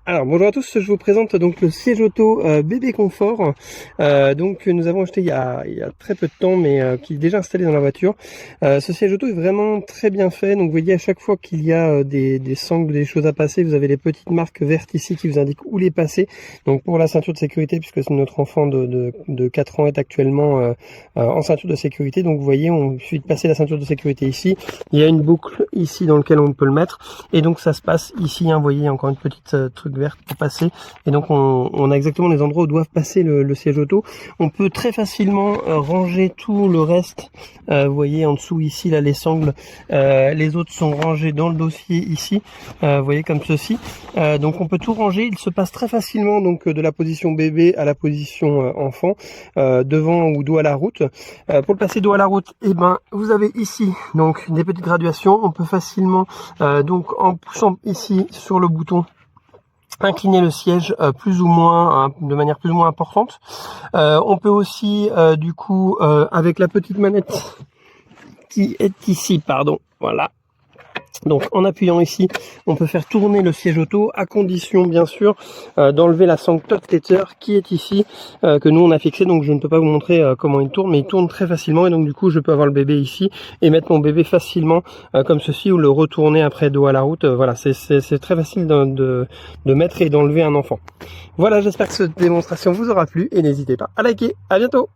Alors bonjour à tous, je vous présente donc le siège auto bébé confort donc nous avons acheté il y a très peu de temps mais qui est déjà installé dans la voiture. Ce siège auto est vraiment très bien fait, donc vous voyez à chaque fois qu'il y a des sangles, des choses à passer, vous avez les petites marques vertes ici qui vous indiquent où les passer. Donc pour la ceinture de sécurité, puisque notre enfant de 4 ans est actuellement en ceinture de sécurité, donc vous voyez on suffit de passer la ceinture de sécurité ici, il y a une boucle ici dans laquelle on peut le mettre et donc ça se passe ici, hein, vous voyez encore une petite truc verte pour passer, et donc on a exactement les endroits où doivent passer le siège auto. On peut très facilement ranger tout le reste, vous voyez en dessous ici là les sangles, les autres sont rangés dans le dossier ici, vous voyez comme ceci, donc on peut tout ranger. Il se passe très facilement donc de la position bébé à la position enfant, devant ou dos à la route. Pour le passer dos à la route, et ben vous avez ici donc des petites graduations. On peut facilement donc en poussant ici sur le bouton incliner le siège plus ou moins de manière plus ou moins importante. On peut aussi du coup avec la petite manette qui est ici, pardon, voilà. Donc en appuyant ici, on peut faire tourner le siège auto, à condition bien sûr d'enlever la sangle top tether qui est ici, que nous on a fixé. Donc je ne peux pas vous montrer comment il tourne, mais il tourne très facilement, et donc du coup je peux avoir le bébé ici et mettre mon bébé facilement comme ceci, ou le retourner après dos à la route. Voilà, c'est très facile de mettre et d'enlever un enfant. Voilà, j'espère que cette démonstration vous aura plu et n'hésitez pas à liker. À bientôt.